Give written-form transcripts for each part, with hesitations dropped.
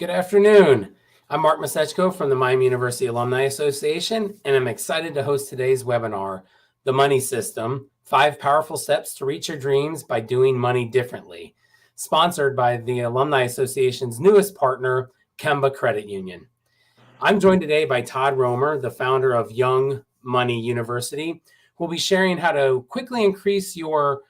Good afternoon. I'm Mark Masechko from the Miami University Alumni Association, and I'm excited to host today's webinar, The Money System, 5 Powerful Steps to Reach Your Dreams by Doing Money Differently, sponsored by the Alumni Association's newest partner, Kemba Credit Union. I'm joined today by Todd Romer, the founder of Young Money University, who will be sharing how to quickly increase your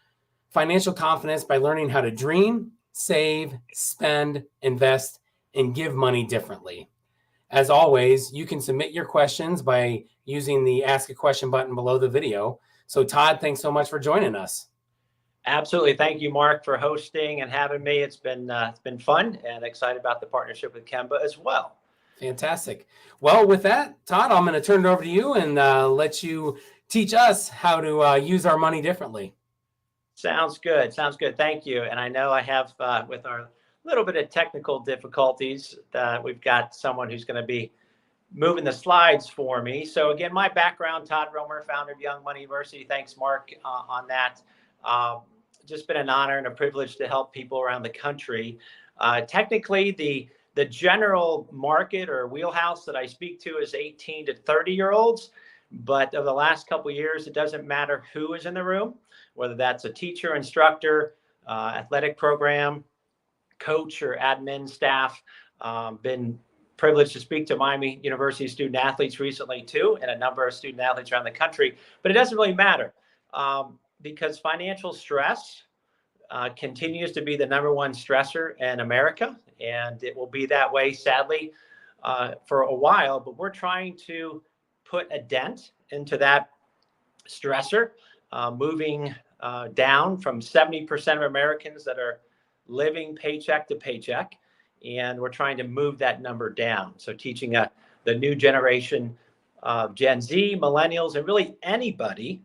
financial confidence by learning how to dream, save, spend, invest, and give money differently. As always, you can submit your questions by using the Ask a Question button below the video. So Todd, thanks so much for joining us. Absolutely. Thank you, Mark, for hosting and having me. It's been fun and excited about the partnership with Kemba as well. Fantastic. Well, with that, Todd, I'm going to turn it over to you and let you teach us how to use our money differently. Sounds good. Sounds good. Thank you. And I know I have, with our little bit of technical difficulties, we've got someone who's going to be moving the slides for me. So again, my background, Todd Romer, founder of Young Money University. Thanks, Mark, on that. Just been an honor and a privilege to help people around the country. Technically, the general market or wheelhouse that I speak to is 18 to 30-year-olds. But over the last couple of years, it doesn't matter who is in the room, whether that's a teacher, instructor, athletic program, coach, or admin staff. Been privileged to speak to Miami University student athletes recently too, and a number of student athletes around the country. But it doesn't really matter because financial stress continues to be the #1 stressor in America, and it will be that way, sadly, for a while. But we're trying to put a dent into that stressor, moving down from 70% of Americans that are living paycheck to paycheck, and we're trying to move that number down. So teaching the new generation of Gen Z, millennials, and really anybody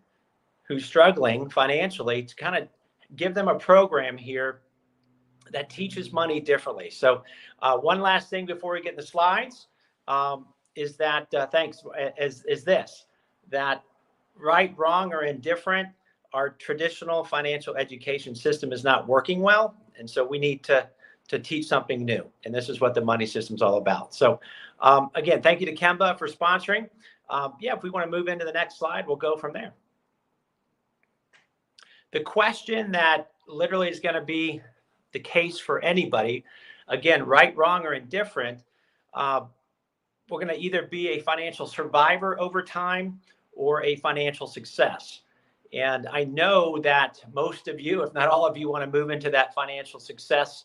who's struggling financially to kind of give them a program here that teaches money differently. So one last thing before we get in the slides is that, is this, that right, wrong, or indifferent, our traditional financial education system is not working well. And so we need to teach something new. And this is what the money system is all about. So again, thank you to Kemba for sponsoring. If we want to move into the next slide, we'll go from there. The question that literally is going to be the case for anybody, again, right, wrong, or indifferent, we're going to either be a financial survivor over time or a financial success. And I know that most of you, if not all of you, want to move into that financial success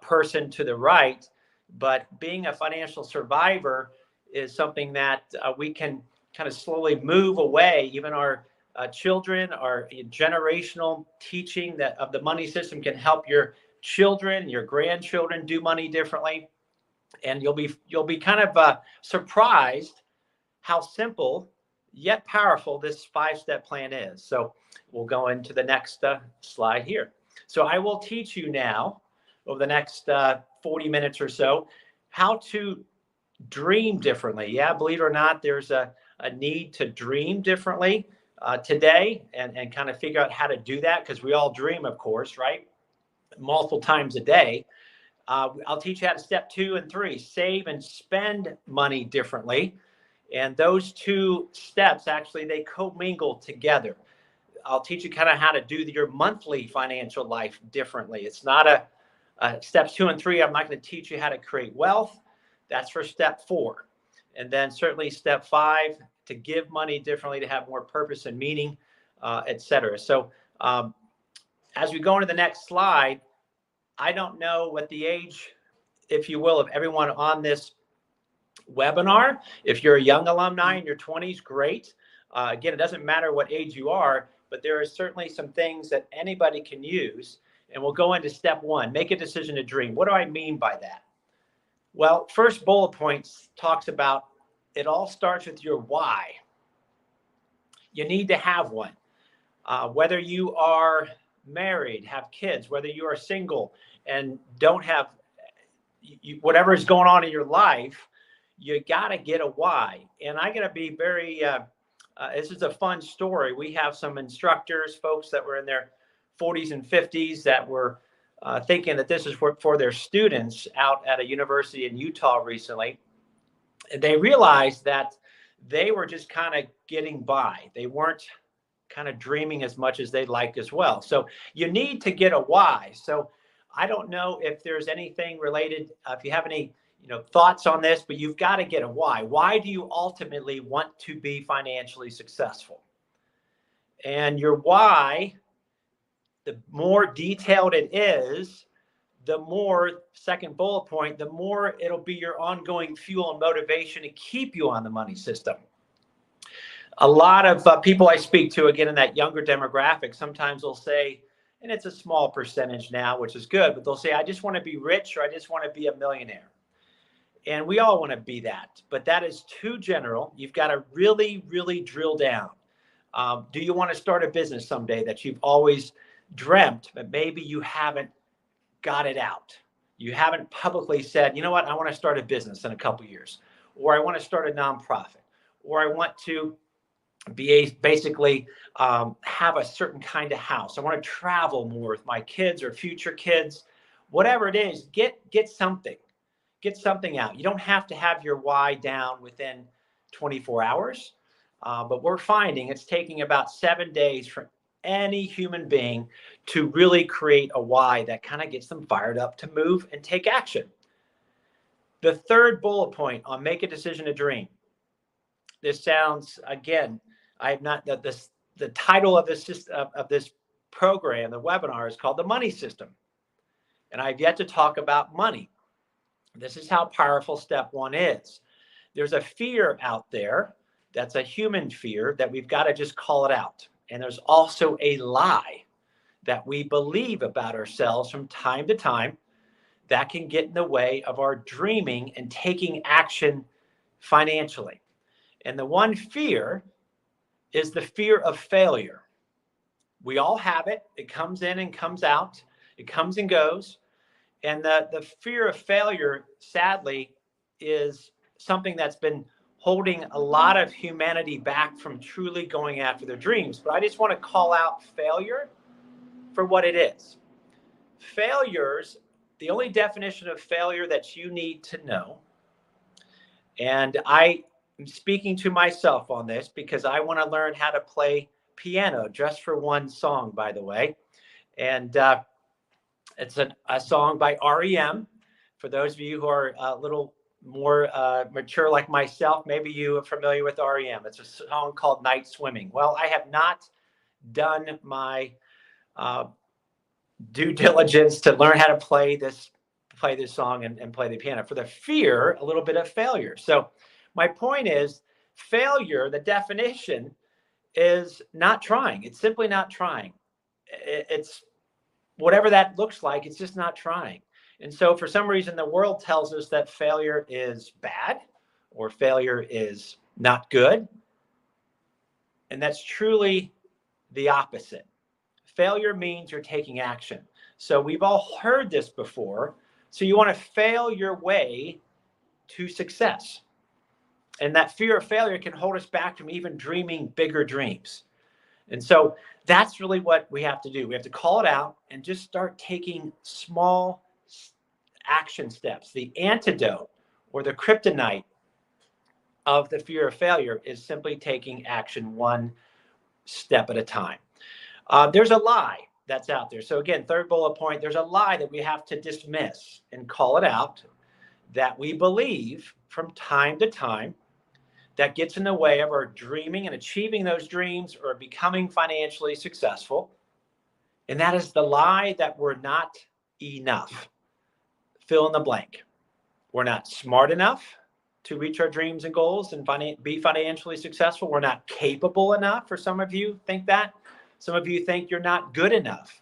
person to the right. But being a financial survivor is something that we can kind of slowly move away. Even our children, our generational teaching that of the money system can help your children, your grandchildren do money differently. And you'll be kind of surprised how simple yet powerful this 5-step plan is. So we'll go into the next slide here. So I will teach you now over the next 40 minutes or so how to dream differently. Yeah, believe it or not, there's a need to dream differently today and kind of figure out how to do that, because we all dream, of course, right? Multiple times a day. I'll teach you how to step 2 and 3, save and spend money differently. And those 2 steps, actually, they commingle together. I'll teach you kind of how to do your monthly financial life differently. It's not steps 2 and 3. I'm not going to teach you how to create wealth. That's for step 4. And then certainly step 5, to give money differently, to have more purpose and meaning, etc. So as we go into the next slide, I don't know what the age, if you will, of everyone on this webinar. If you're a young alumni in your 20s, great. Again, it doesn't matter what age you are, but there are certainly some things that anybody can use. And we'll go into step 1, make a decision to dream. What do I mean by that? Well, first bullet points talks about it all starts with your why. You need to have one. Whether you are married, have kids, whether you are single and don't have whatever is going on in your life, you got to get a why. And I got to be very, this is a fun story. We have some instructors, folks that were in their 40s and 50s that were thinking that this is for their students out at a university in Utah recently. They realized that they were just kind of getting by. They weren't kind of dreaming as much as they'd like as well. So you need to get a why. So I don't know if there's anything related, if you have any thoughts on this, but you've got to get a why. Why do you ultimately want to be financially successful? And your why, the more detailed it is, the more, second bullet point, the more it'll be your ongoing fuel and motivation to keep you on the money system. A lot of people I speak to, again, in that younger demographic, sometimes they'll say, and it's a small percentage now, which is good, but they'll say, I just want to be rich, or I just want to be a millionaire. And we all want to be that, but that is too general. You've got to really, really drill down. Do you want to start a business someday that you've always dreamt, but maybe you haven't got it out? You haven't publicly said, you know what, I want to start a business in a couple of years, or I want to start a nonprofit, or I want to basically have a certain kind of house. I want to travel more with my kids or future kids, whatever it is. Get something out. You don't have to have your why down within 24 hours, but we're finding it's taking about 7 days for any human being to really create a why that kind of gets them fired up to move and take action. The third bullet point on make a decision to dream. This sounds, again, I have not, the title of this program, the webinar, is called The Money System. And I've yet to talk about money. This is how powerful step one is. There's a fear out there that's a human fear that we've got to just call it out. And there's also a lie that we believe about ourselves from time to time that can get in the way of our dreaming and taking action financially. And the one fear is the fear of failure. We all have it. It comes in and comes out. It comes and goes. And the fear of failure, sadly, is something that's been holding a lot of humanity back from truly going after their dreams. But I just want to call out failure for what it is. Failures, the only definition of failure that you need to know, and I am speaking to myself on this because I want to learn how to play piano just for one song, by the way. And it's a song by REM. For those of you who are a little more mature like myself, maybe you are familiar with REM. It's a song called Night Swimming. Well, I have not done my due diligence to learn how to play this song and play the piano for the fear, a little bit of failure. So my point is, failure, the definition is not trying. It's simply not trying. It's whatever that looks like, it's just not trying. And so for some reason, the world tells us that failure is bad or failure is not good. And that's truly the opposite. Failure means you're taking action. So we've all heard this before. So you want to fail your way to success. And that fear of failure can hold us back from even dreaming bigger dreams. And so that's really what we have to do. We have to call it out and just start taking small action steps. The antidote or the kryptonite of the fear of failure is simply taking action one step at a time. There's a lie that's out there. So again, third bullet point, there's a lie that we have to dismiss and call it out that we believe from time to time that gets in the way of our dreaming and achieving those dreams or becoming financially successful. And that is the lie that we're not enough. Fill in the blank. We're not smart enough to reach our dreams and goals and be financially successful. We're not capable enough. For some of you think that. Some of you think you're not good enough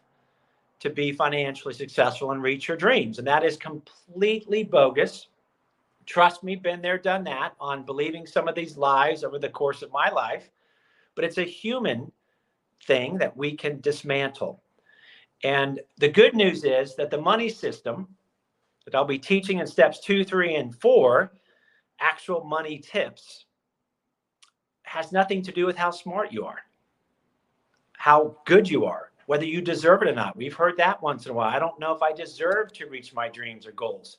to be financially successful and reach your dreams. And that is completely bogus. Trust me, been there, done that on believing some of these lies over the course of my life. But it's a human thing that we can dismantle. And the good news is that the money system that I'll be teaching in steps 2, 3, and 4, actual money tips, has nothing to do with how smart you are, how good you are, whether you deserve it or not. We've heard that once in a while. I don't know if I deserve to reach my dreams or goals.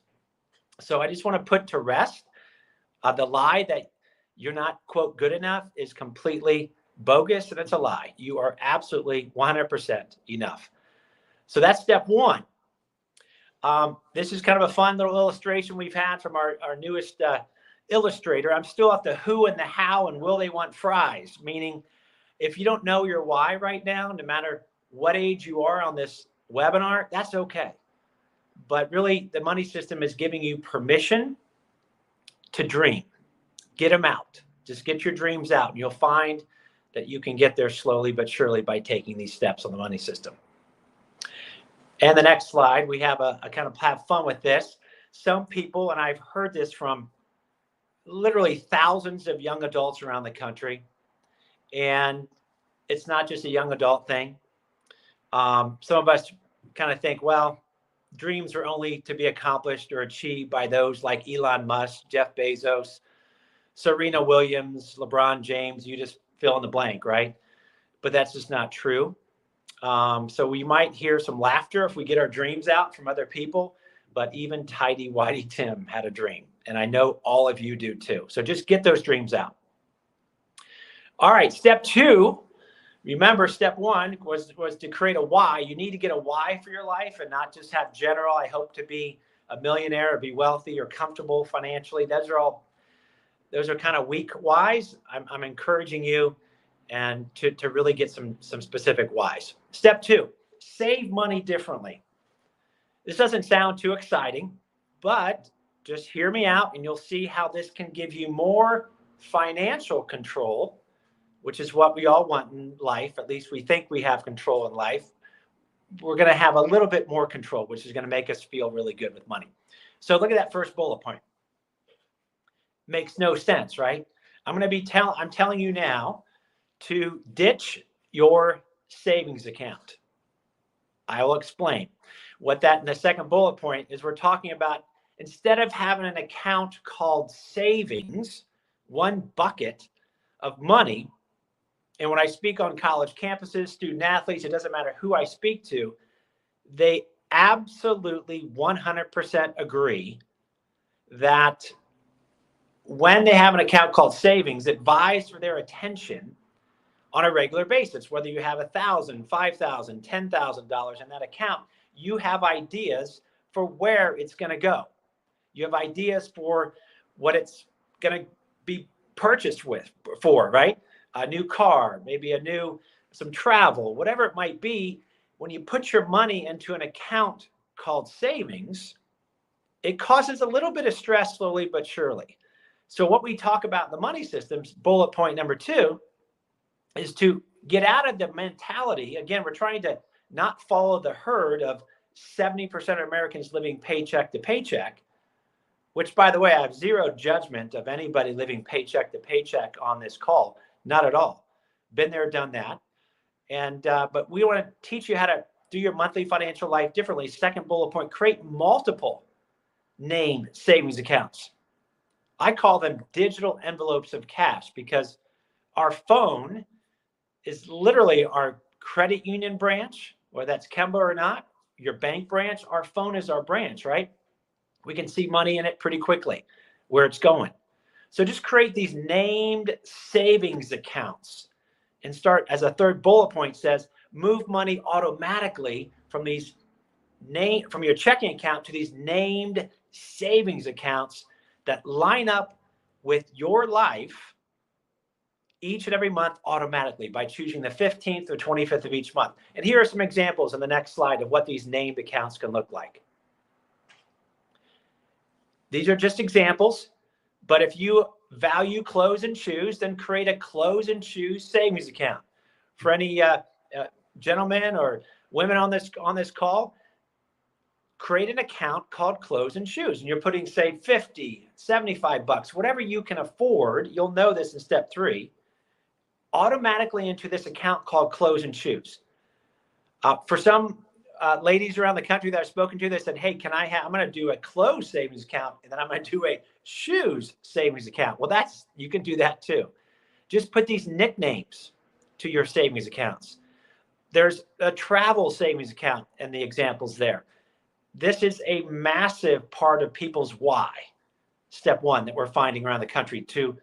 So I just want to put to rest the lie that you're not, quote, good enough is completely bogus, and it's a lie. You are absolutely 100% enough. So that's step one. This is kind of a fun little illustration we've had from our newest illustrator. I'm still at the who and the how and will they want fries, meaning if you don't know your why right now, no matter what age you are on this webinar, that's okay. But really, the money system is giving you permission to dream. Get them out. Just get your dreams out. And you'll find that you can get there slowly but surely by taking these steps on the money system. And the next slide, we have a kind of have fun with this. Some people, and I've heard this from literally thousands of young adults around the country, and it's not just a young adult thing. Some of us kind of think, well, dreams are only to be accomplished or achieved by those like Elon Musk, Jeff Bezos, Serena Williams, LeBron James, you just fill in the blank, right? But that's just not true. So we might hear some laughter if we get our dreams out from other people, but even Tidy Whitey Tim had a dream. And I know all of you do too. So just get those dreams out. All right, step two. Remember, step one was to create a why. You need to get a why for your life and not just have general, I hope to be a millionaire or be wealthy or comfortable financially. Those are kind of weak whys. I'm encouraging you and to really get some specific whys. Step two, save money differently. This doesn't sound too exciting, but just hear me out and you'll see how this can give you more financial control, which is what we all want in life. At least we think we have control in life. We're going to have a little bit more control, which is going to make us feel really good with money. So look at that first bullet point. Makes no sense, right? I'm telling you now to ditch your savings account. I will explain what that in the second bullet point is. We're talking about instead of having an account called savings, one bucket of money. And when I speak on college campuses, student athletes, it doesn't matter who I speak to, they absolutely 100% agree that when they have an account called savings, it vies for their attention on a regular basis. Whether you have $1,000, $5,000, $10,000 in that account, you have ideas for where it's going to go. You have ideas for what it's going to be purchased for, right? A new car, maybe some travel, whatever it might be. When you put your money into an account called savings, it causes a little bit of stress slowly but surely. So what we talk about in the money systems, bullet point number 2, is to get out of the mentality. Again, we're trying to not follow the herd of 70% of Americans living paycheck to paycheck, which, by the way, I have zero judgment of anybody living paycheck to paycheck on this call. Not at all. Been there, done that. And but we want to teach you how to do your monthly financial life differently. Second bullet point, create multiple named savings accounts. I call them digital envelopes of cash because our phone is literally our credit union branch, whether that's Kemba or not, your bank branch. Our phone is our branch, right? We can see money in it pretty quickly, where it's going. So just create these named savings accounts and start, as a third bullet point says, move money automatically from your checking account to these named savings accounts that line up with your life each and every month automatically by choosing the 15th or 25th of each month. And here are some examples on the next slide of what these named accounts can look like. These are just examples, but if you value clothes and shoes, then create a clothes and shoes savings account. For any gentlemen or women on this call, create an account called clothes and shoes, and you're putting, say, $50, $75, whatever you can afford. You'll know this in step 3, automatically into this account called clothes and shoes. For some ladies around the country that I've spoken to, they said, hey, I'm going to do a clothes savings account, and then I'm going to do a shoes savings account. Well, you can do that too. Just put these nicknames to your savings accounts. There's a travel savings account and the examples there. This is a massive part of people's why. Step one that we're finding around the country to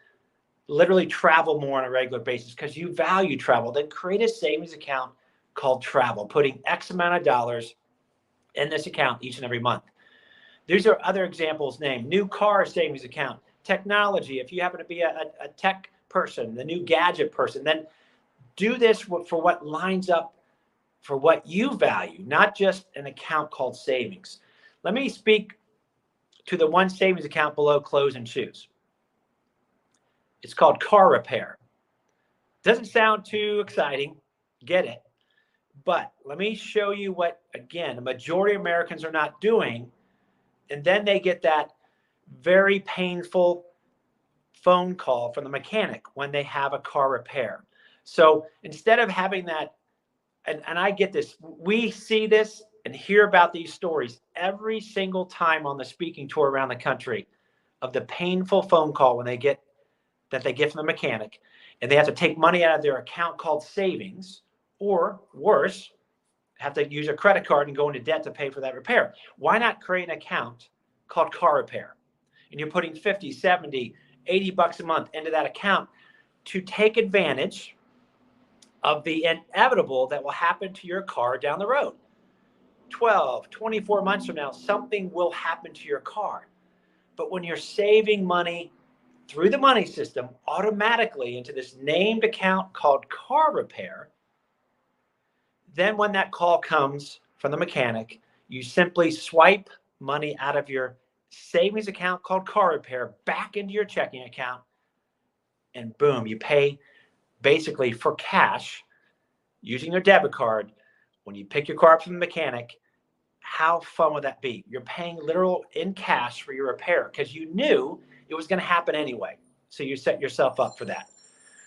literally travel more on a regular basis because you value travel. Then create a savings account called travel, putting X amount of dollars in this account each and every month. These are other examples named. New car savings account, technology. If you happen to be a tech person, the new gadget person, then do this for what lines up for what you value, not just an account called savings. Let me speak to the one savings account below clothes and shoes. It's called car repair. Doesn't sound too exciting, get it. But let me show you what, again, the majority of Americans are not doing. And then they get that very painful phone call from the mechanic when they have a car repair. So instead of having that, and I get this, we see this and hear about these stories every single time on the speaking tour around the country of the painful phone call when they get from the mechanic and they have to take money out of their account called savings, or worse, have to use a credit card and go into debt to pay for that repair. Why not create an account called car repair? And you're putting 50, 70, 80 bucks a month into that account to take advantage of the inevitable that will happen to your car down the road. 12, 24 months from now, something will happen to your car. But when you're saving money through the money system automatically into this named account called car repair, then when that call comes from the mechanic, you simply swipe money out of your savings account called car repair back into your checking account, and boom, you pay basically for cash using your debit card when you pick your car up from the mechanic. How fun would that be? You're paying literal in cash for your repair because you knew it was going to happen anyway. So you set yourself up for that.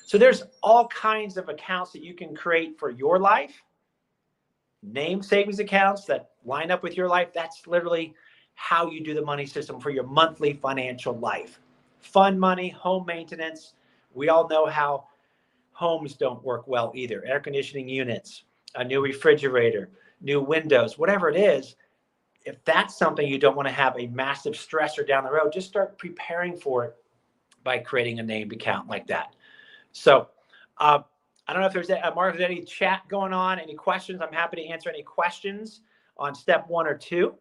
So there's all kinds of accounts that you can create for your life. Name savings accounts that line up with your life. That's literally how you do the money system for your monthly financial life. Fund money, home maintenance. We all know how homes don't work well either. Air conditioning units, a new refrigerator, new windows, whatever it is. If that's something you don't want to have a massive stressor down the road, just start preparing for it by creating a named account like that. So I don't know if there's Mark, there's any chat going on, any questions. I'm happy to answer any questions on step 1 or 2.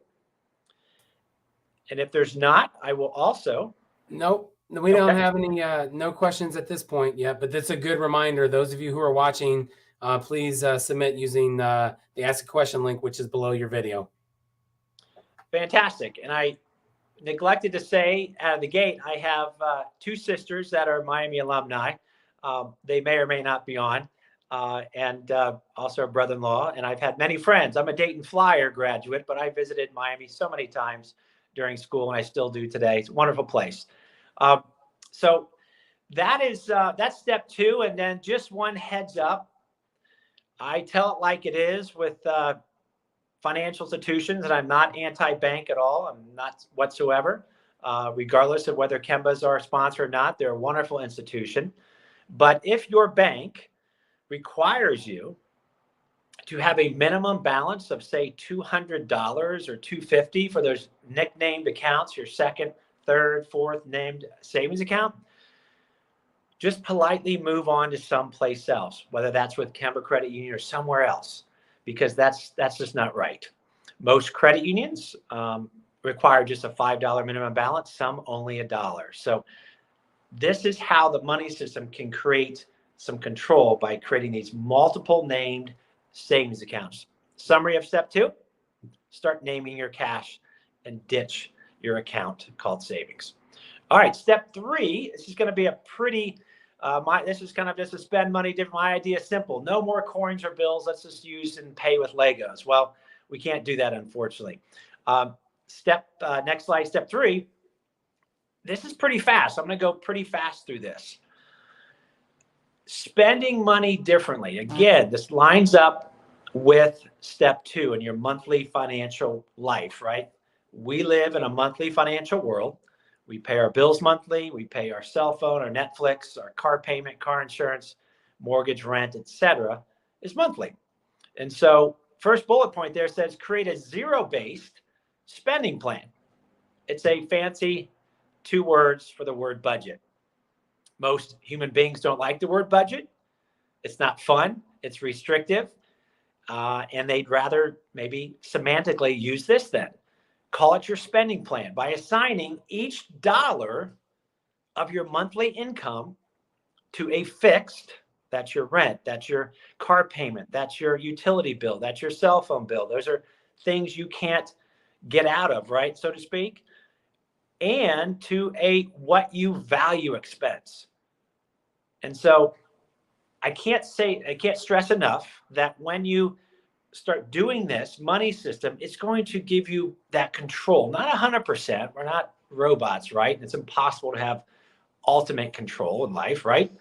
And if there's not, I will also. Nope. We don't have any, no questions at this point yet, but that's a good reminder. Those of you who are watching, please submit using the Ask a Question link, which is below your video. Fantastic. And I neglected to say out of the gate, I have 2 sisters that are Miami alumni. They may or may not be on, and also a brother-in-law. And I've had many friends. I'm a Dayton Flyer graduate, but I visited Miami so many times during school, and I still do today. It's a wonderful place. So that is that's step 2. And then just one heads up, I tell it like it is with financial institutions, and I'm not anti-bank at all. I'm not whatsoever, regardless of whether Kemba's our sponsor or not. They're a wonderful institution. But if your bank requires you to have a minimum balance of, say, $200 or $250 for those nicknamed accounts, your second, third, fourth named savings account, just politely move on to someplace else, whether that's with Kemba Credit Union or somewhere else, because that's just not right. Most credit unions require just a $5 minimum balance, some only $1. So this is how the money system can create some control by creating these multiple named savings accounts. Summary of step 2, start naming your cash and ditch your account called savings. All right, step 3, this is going to be a pretty, this is kind of just to spend money different. My idea is simple. No more coins or bills. Let's just use and pay with Legos. Well, we can't do that, unfortunately. Next slide, step 3. This is pretty fast. I'm going to go pretty fast through this. Spending money differently. Again, this lines up with step 2 in your monthly financial life, right? We live in a monthly financial world. We pay our bills monthly. We pay our cell phone, our Netflix, our car payment, car insurance, mortgage, rent, etc. is monthly. And so first bullet point there says create a zero-based spending plan. It's a fancy 2 words for the word budget. Most human beings don't like the word budget. It's not fun. It's restrictive. And they'd rather maybe semantically use this then. Call it your spending plan by assigning each dollar of your monthly income to a fixed, that's your rent, that's your car payment, that's your utility bill, that's your cell phone bill. Those are things you can't get out of, right, so to speak, and to a what you value expense. And so I can't stress enough that when you start doing this money system, it's going to give you that control. Not 100%. We're not robots, right? It's impossible to have ultimate control in life, right?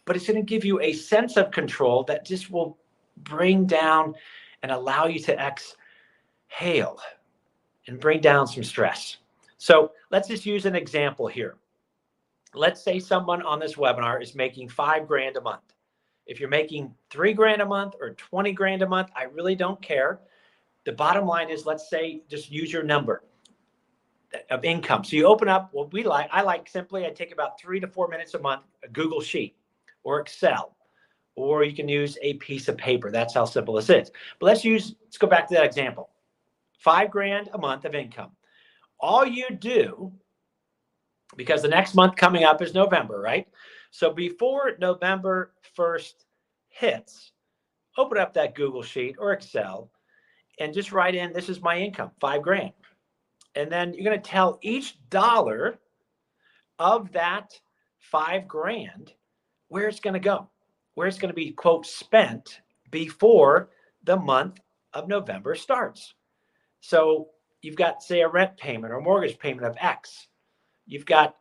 But it's going to give you a sense of control that just will bring down and allow you to exhale and bring down some stress. So let's just use an example here. Let's say someone on this webinar is making $5,000 a month. If you're making $3,000 a month or $20,000 a month, I really don't care. The bottom line is, let's say, just use your number of income. So you open up what I take about 3 to 4 minutes a month, a Google Sheet or Excel, or you can use a piece of paper. That's how simple this is. But let's go back to that example. $5,000 a month of income. All you do, because the next month coming up is November, right? So before November 1st hits, open up that Google Sheet or Excel and just write in, this is my income, $5,000. And then you're going to tell each dollar of that $5,000 where it's going to go, where it's going to be, quote, spent before the month of November starts. So you've got, say, a rent payment or mortgage payment of X. You've got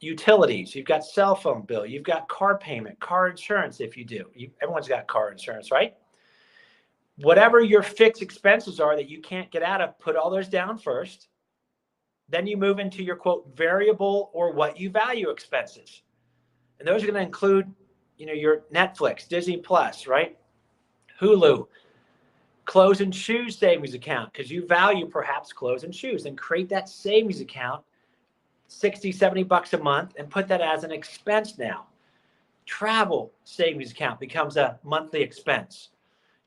utilities, you've got cell phone bill, you've got car payment, car insurance if you do. Everyone's got car insurance, right? Whatever your fixed expenses are that you can't get out of, put all those down first. Then you move into your, quote, variable or what you value expenses. And those are going to include, your Netflix, Disney Plus, right? Hulu, clothes and shoes savings account, because you value perhaps clothes and shoes, and create that savings account, $60, $70 a month, and put that as an expense now. Travel savings account becomes a monthly expense.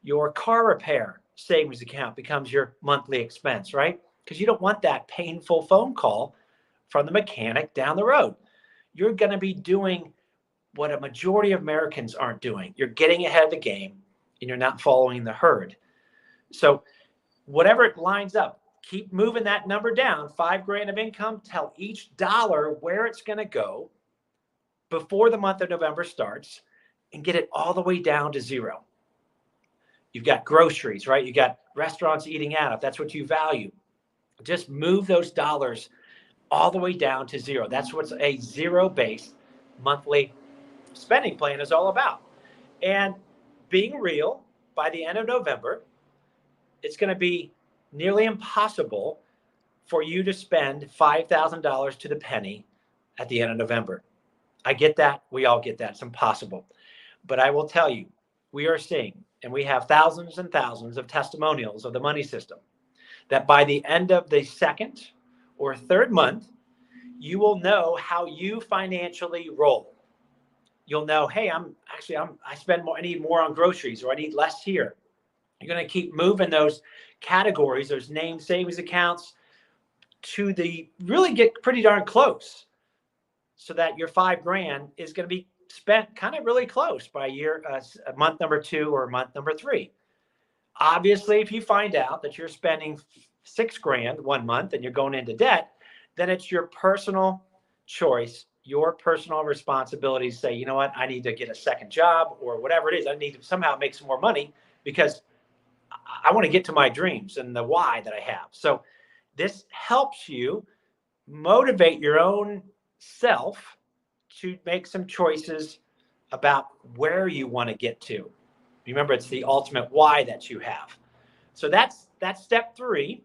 Your car repair savings account becomes your monthly expense, right? Because you don't want that painful phone call from the mechanic down the road. You're going to be doing what a majority of Americans aren't doing. You're getting ahead of the game and you're not following the herd. So whatever it lines up, keep moving that number down, $5,000 of income, tell each dollar where it's going to go before the month of November starts and get it all the way down to zero. You've got groceries, right? You got restaurants eating out, if that's what you value. Just move those dollars all the way down to zero. That's what a zero-based monthly spending plan is all about. And being real, by the end of November, it's going to be nearly impossible for you to spend $5,000 to the penny at the end of November. I get that. We all get that. It's impossible. But I will tell you, we are seeing, and we have thousands and thousands of testimonials of the money system, that by the end of the second or third month, you will know how you financially roll. You'll know, hey, I spend more, I need more on groceries, or I need less here. You're going to keep moving those categories, those named savings accounts, to really get pretty darn close, so that your $5,000 is going to be spent kind of really close by month number 2 or month number 3. Obviously, if you find out that you're spending $6,000 one month and you're going into debt, then it's your personal choice, your personal responsibility to say, you know what, I need to get a second job or whatever it is. I need to somehow make some more money because I want to get to my dreams and the why that I have. So this helps you motivate your own self to make some choices about where you want to get to. Remember, it's the ultimate why that you have. So that's step 3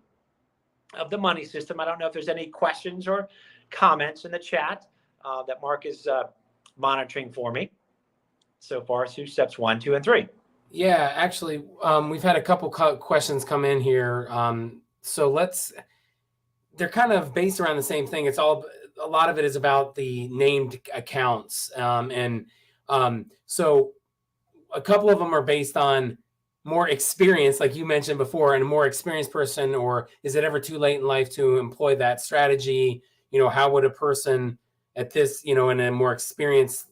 of the money system. I don't know if there's any questions or comments in the chat that Mark is monitoring for me so far through steps 1, 2, and 3. Yeah, actually, we've had a couple questions come in here. So they're kind of based around the same thing. A lot of it is about the named accounts. So a couple of them are based on more experience, like you mentioned before, and a more experienced person, or is it ever too late in life to employ that strategy? How would a person at this, in a more experienced,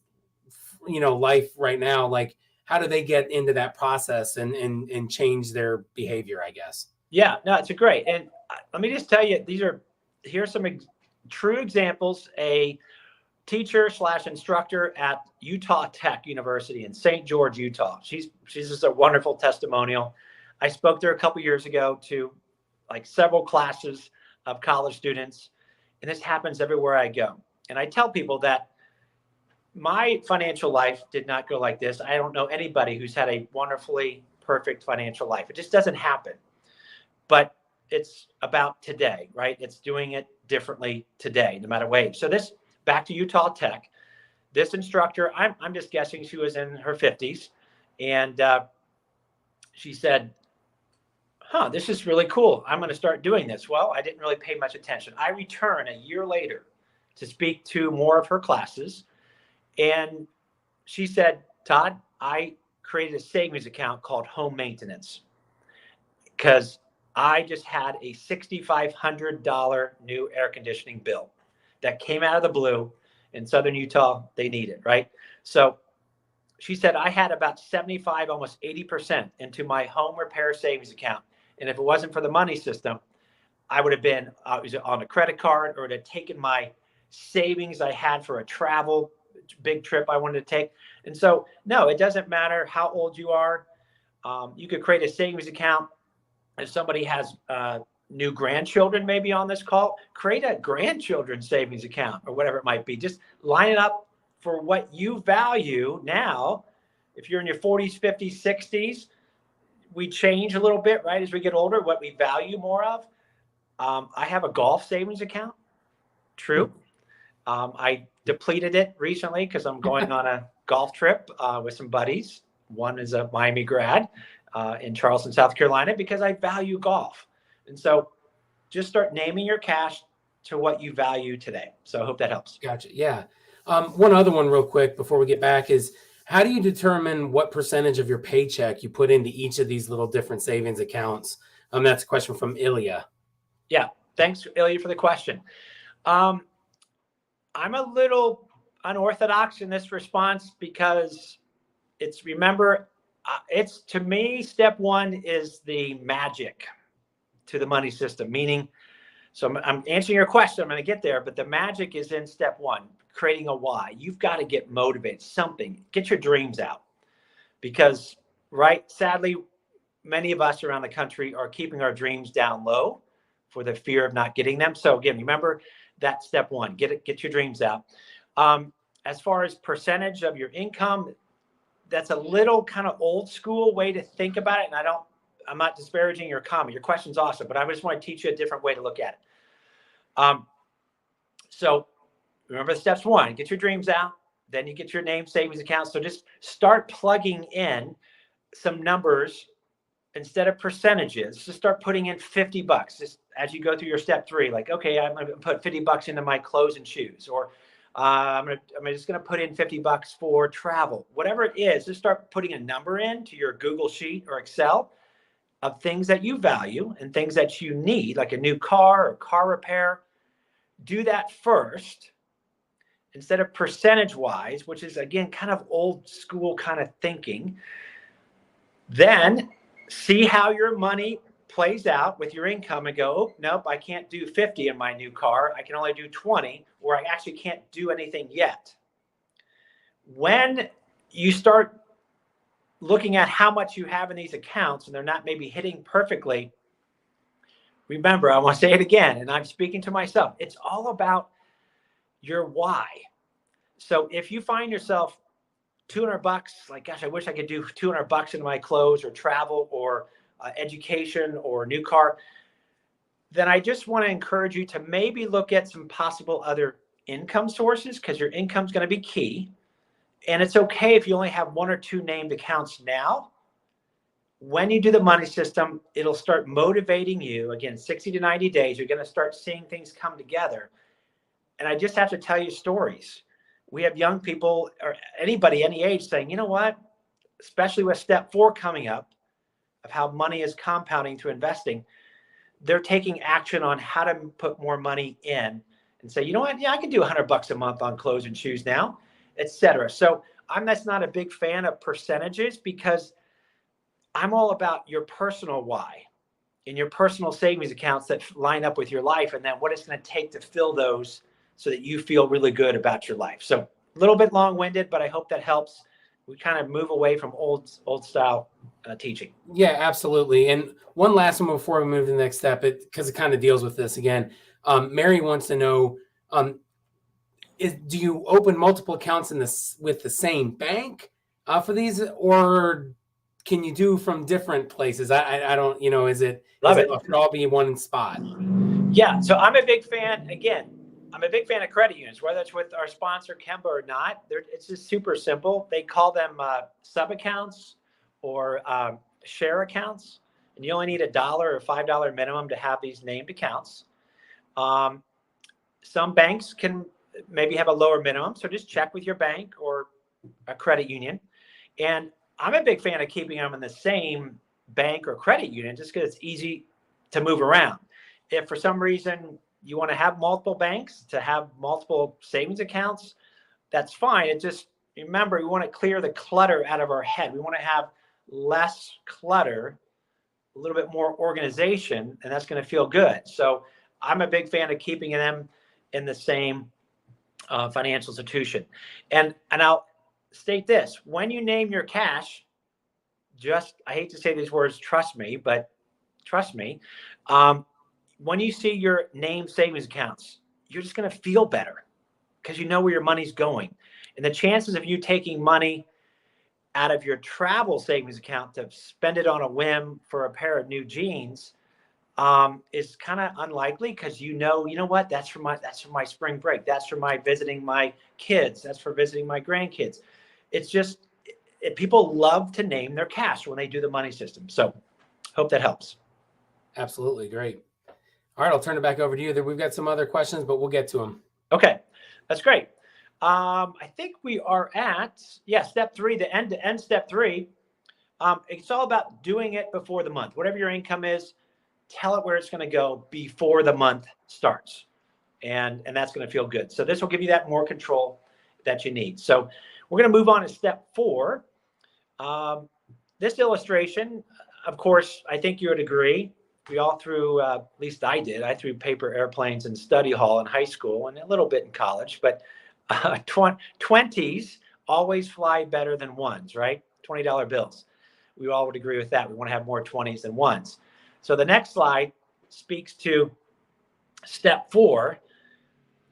life right now, like how do they get into that process and change their behavior, I guess? Yeah, no, it's a great. And let me just tell you, here's some true examples. A teacher slash instructor at Utah Tech University in St. George, Utah. She's just a wonderful testimonial. I spoke there a couple years ago to like several classes of college students, and this happens everywhere I go. And I tell people that my financial life did not go like this. I don't know anybody who's had a wonderfully perfect financial life. It just doesn't happen. But it's about today, right? It's doing it differently today, no matter what. So this, back to Utah Tech, this instructor, I'm just guessing she was in her 50s, and she said, this is really cool. I'm going to start doing this. Well, I didn't really pay much attention. I return a year later to speak to more of her classes, and she said, Todd, I created a savings account called Home Maintenance because I just had a $6,500 new air conditioning bill that came out of the blue. In Southern Utah, they need it, right? So she said, I had about 75, almost 80% into my home repair savings account. And if it wasn't for the money system, I would have been on a credit card, or would have taken my savings I had for a travel big trip I wanted to take. And so, no, it doesn't matter how old you are. You could create a savings account. If somebody has new grandchildren maybe on this call, create a grandchildren savings account or whatever it might be. Just line it up for what you value now. If you're in your 40s, 50s, 60s, we change a little bit, right? As we get older, what we value more of. I have a golf savings account. True. I depleted it recently because I'm going on a golf trip with some buddies. One is a Miami grad in Charleston, South Carolina, because I value golf. And so just start naming your cash to what you value today. So I hope that helps. Gotcha. Yeah. One other one real quick before we get back is, how do you determine what percentage of your paycheck you put into each of these little different savings accounts? That's a question from Ilya. Yeah. Thanks, Ilya, for the question. I'm a little unorthodox in this response because it's to me, step one is the magic to the money system, meaning, so I'm answering your question, I'm going to get there, but the magic is in step one, creating a why. You've got to get motivated, get your dreams out, because, right, sadly, many of us around the country are keeping our dreams down low for the fear of not getting them. So again, remember that step one, get your dreams out. As far as percentage of your income, that's a little kind of old school way to think about it. And I'm not disparaging your comment. Your question's awesome, but I just want to teach you a different way to look at it. So remember steps one, get your dreams out, then you get your name savings account. So just start plugging in some numbers instead of percentages. Just start putting in $50 just as you go through your step three. Like, okay, I'm going to put $50 into my clothes and shoes, or I'm just going to put in $50 for travel, whatever it is. Just start putting a number into your Google Sheet or Excel of things that you value and things that you need, like a new car or car repair. Do that first instead of percentage wise, which is, again, kind of old school kind of thinking. Then see how your money plays out with your income and go, oh, nope, I can't do 50 in my new car. I can only do 20, or I actually can't do anything yet. When you start looking at how much you have in these accounts and they're not maybe hitting perfectly, remember, I want to say it again, and I'm speaking to myself, it's all about your why. So if you find yourself $200, like, gosh, I wish I could do $200 into my clothes or travel or education or new car, then I just want to encourage you to maybe look at some possible other income sources, because your income is going to be key. And it's okay if you only have one or two named accounts now. When you do the money system, it'll start motivating you. Again, 60 to 90 days, you're going to start seeing things come together. And I just have to tell you stories. We have young people or anybody, any age saying, you know what, especially with step 4 coming up of how money is compounding through investing, they're taking action on how to put more money in and say, you know what, yeah, I can do $100 a month on clothes and shoes now, etc. So I'm that's not a big fan of percentages because I'm all about your personal why and your personal savings accounts that line up with your life, and then what it's going to take to fill those so that you feel really good about your life. So a little bit long-winded, but I hope that helps. We kind of move away from old style teaching. Yeah, absolutely. And one last one before we move to the next step, because it kind of deals with this again. Mary wants to know, do you open multiple accounts with the same bank for these, or can you do from different places? I don't, is it should all be one spot? Yeah. So I'm a big fan. Again, I'm a big fan of credit unions, whether it's with our sponsor Kemba or not. It's just super simple. They call them sub accounts or share accounts, and you only need $1 or $5 minimum to have these named accounts. Some banks can maybe have a lower minimum, so just check with your bank or a credit union. And I'm a big fan of keeping them in the same bank or credit union just because it's easy to move around. If for some reason you want to have multiple banks to have multiple savings accounts, that's fine. It just, remember, we want to clear the clutter out of our head. We want to have less clutter, a little bit more organization, and that's going to feel good. So I'm a big fan of keeping them in the same financial institution. And I'll state this: when you name your cash, I hate to say these words, trust me, but trust me, when you see your named savings accounts, you're just going to feel better because you know where your money's going. And the chances of you taking money out of your travel savings account to spend it on a whim for a pair of new jeans is kind of unlikely, because you know what, that's for my spring break, that's for my visiting my kids, that's for visiting my grandkids. It's just people love to name their cash when they do the money system. So hope that helps. Absolutely. Great. All right, I'll turn it back over to you. We've got some other questions, but we'll get to them. Okay, that's great. I think we are at step 3, the end step 3. It's all about doing it before the month. Whatever your income is, tell it where it's going to go before the month starts, and that's going to feel good. So this will give you that more control that you need. So we're going to move on to step 4. This illustration, of course, I think you would agree, we all threw, at least I did, I threw paper airplanes in study hall in high school and a little bit in college, but 20s always fly better than ones, right? $20 bills. We all would agree with that. We want to have more 20s than ones. So the next slide speaks to step 4,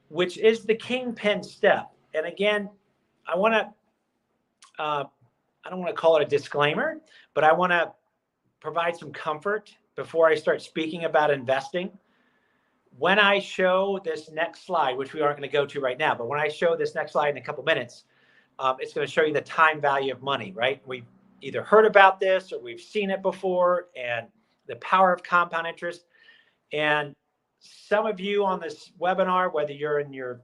which is the kingpin step. And again, I don't want to call it a disclaimer, but I want to provide some comfort before I start speaking about investing. When I show this next slide, which we aren't going to go to right now, but when I show this next slide in a couple minutes, it's going to show you the time value of money, right? We've either heard about this or we've seen it before, and the power of compound interest. And some of you on this webinar, whether you're in your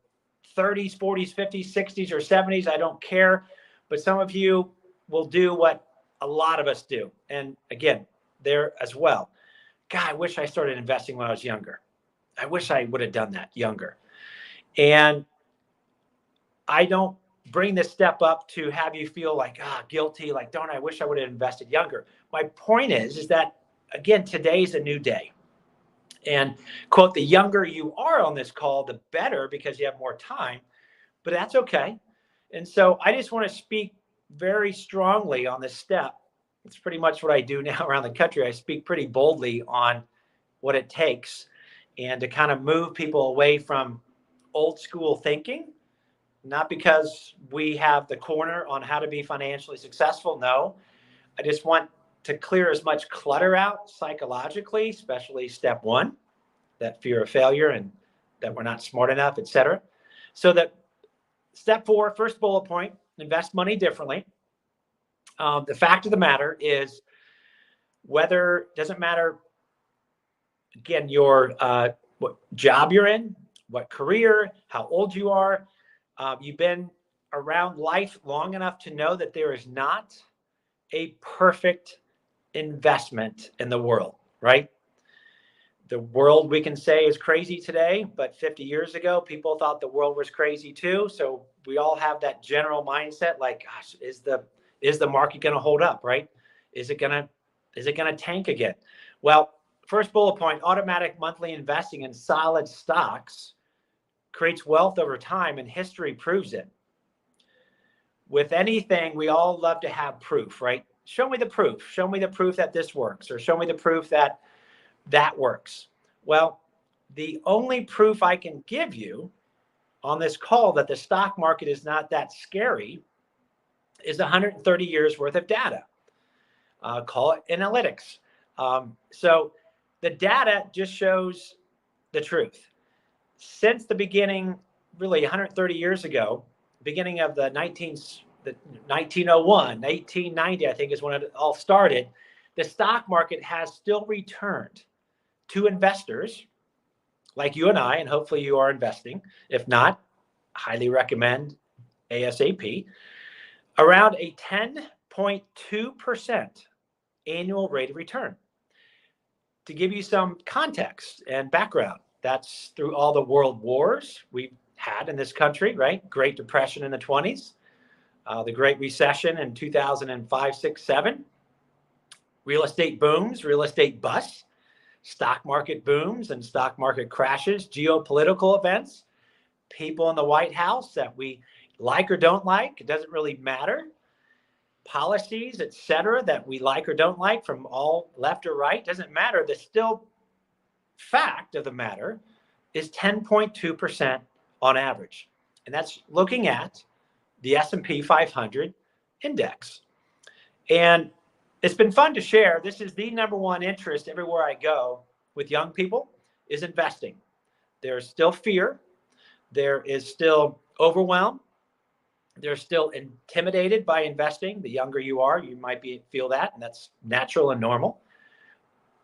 30s, 40s, 50s, 60s, or 70s, I don't care, but some of you will do what a lot of us do. And again, there as well. God, I wish I started investing when I was younger. I wish I would have done that younger. And I don't bring this step up to have you feel like, guilty, like, don't I wish I would have invested younger. My point is that, again, today's a new day. And quote, the younger you are on this call, the better, because you have more time, but that's okay. And so I just want to speak very strongly on this step. It's pretty much what I do now around the country. I speak pretty boldly on what it takes, and to kind of move people away from old school thinking, not because we have the corner on how to be financially successful. No, I just want to clear as much clutter out psychologically, especially step 1, that fear of failure and that we're not smart enough, etc. So that step 4, first bullet point, invest money differently. The fact of the matter is whether, doesn't matter, again, your what job you're in, what career, how old you are. You've been around life long enough to know that there is not a perfect investment in the world, right? The world, we can say, is crazy today, but 50 years ago, people thought the world was crazy too. So we all have that general mindset, like, gosh, is the market going to hold up, right? Is it going to tank again? Well, first bullet point, automatic monthly investing in solid stocks creates wealth over time, and history proves it. With anything, we all love to have proof, right? Show me the proof. Show me the proof that this works, or show me the proof that that works. Well, the only proof I can give you on this call that the stock market is not that scary is 130 years worth of data. Call it analytics. So the data just shows the truth. Since the beginning, really 130 years ago, beginning of the 1901, 1890, I think is when it all started, the stock market has still returned to investors like you and I, and hopefully you are investing. If not, highly recommend ASAP, around a 10.2% annual rate of return. To give you some context and background, that's through all the world wars we've had in this country, right? Great Depression in the 20s, the Great Recession in 2005, 6, 7, real estate booms, real estate busts, stock market booms and stock market crashes, geopolitical events, people in the White House that we like or don't like, it doesn't really matter, policies, et cetera, that we like or don't like from all left or right, doesn't matter. The still fact of the matter is 10.2% on average. And that's looking at the S&P 500 index. And it's been fun to share. This is the number one interest everywhere I go with young people is investing. There's still fear. There is still overwhelm. They're still intimidated by investing. The younger you are, you might feel that, and that's natural and normal.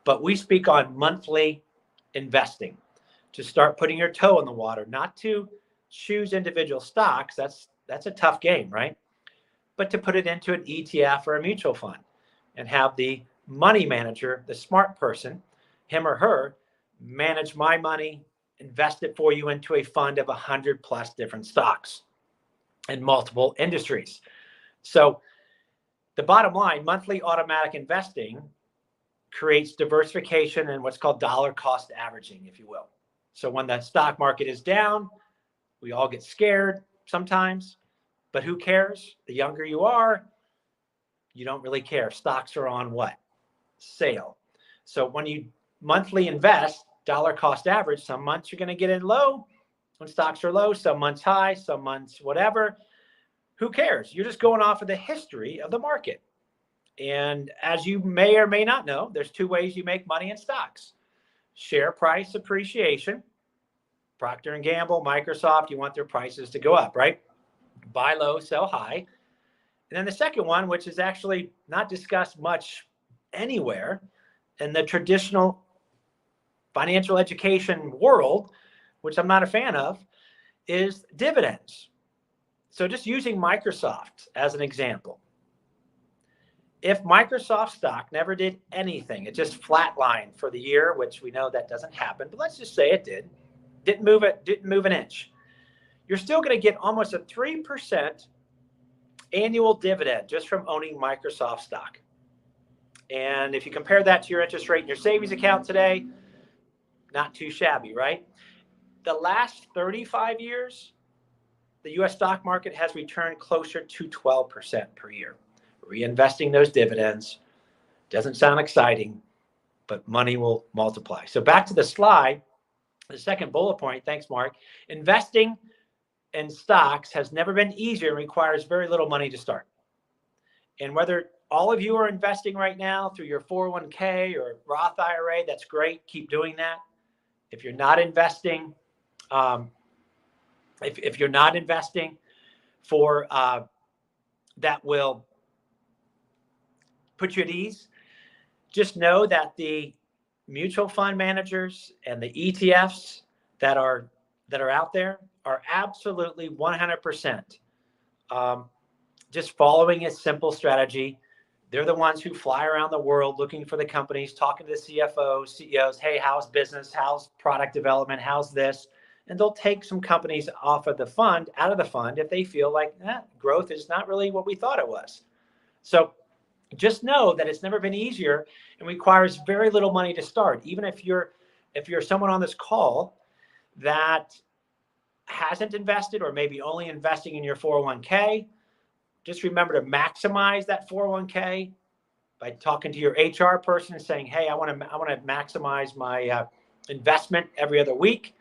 But we speak on monthly investing to start putting your toe in the water, not to choose individual stocks. That's a tough game, right? But to put it into an ETF or a mutual fund and have the money manager, the smart person, him or her, manage my money, invest it for you into a fund of 100 plus different stocks in multiple industries. So the bottom line, monthly automatic investing creates diversification and what's called dollar cost averaging, if you will. So when the stock market is down, we all get scared sometimes, but who cares? The younger you are, you don't really care. Stocks are on what? Sale. So when you monthly invest, dollar cost average, some months you're going to get in low when stocks are low, some months high, some months whatever. Who cares? You're just going off of the history of the market. And as you may or may not know, there's two ways you make money in stocks. Share price appreciation. Procter & Gamble, Microsoft, you want their prices to go up, right? Buy low, sell high. And then the second one, which is actually not discussed much anywhere in the traditional financial education world, which I'm not a fan of, is dividends. So just using Microsoft as an example. If Microsoft stock never did anything, it just flatlined for the year, which we know that doesn't happen, but let's just say it did. Didn't move an inch. You're still going to get almost a 3% annual dividend just from owning Microsoft stock. And if you compare that to your interest rate in your savings account today, not too shabby, right? The last 35 years, the U.S. stock market has returned closer to 12% per year. Reinvesting those dividends doesn't sound exciting, but money will multiply. So back to the slide, the second bullet point, thanks, Mark. Investing in stocks has never been easier and requires very little money to start. And whether all of you are investing right now through your 401k or Roth IRA, that's great. Keep doing that. If you're not investing, if you're not investing for that will put you at ease, just know that the mutual fund managers and the ETFs that are out there are absolutely 100% just following a simple strategy. They're the ones who fly around the world looking for the companies, talking to the CFOs, CEOs. Hey, how's business? How's product development? How's this? And they'll take some companies off of the fund, out of the fund, if they feel like growth is not really what we thought it was. So just know that it's never been easier and requires very little money to start. Even if you're someone on this call that hasn't invested or maybe only investing in your 401k, just remember to maximize that 401k by talking to your HR person and saying, hey, I want to maximize my investment every other week.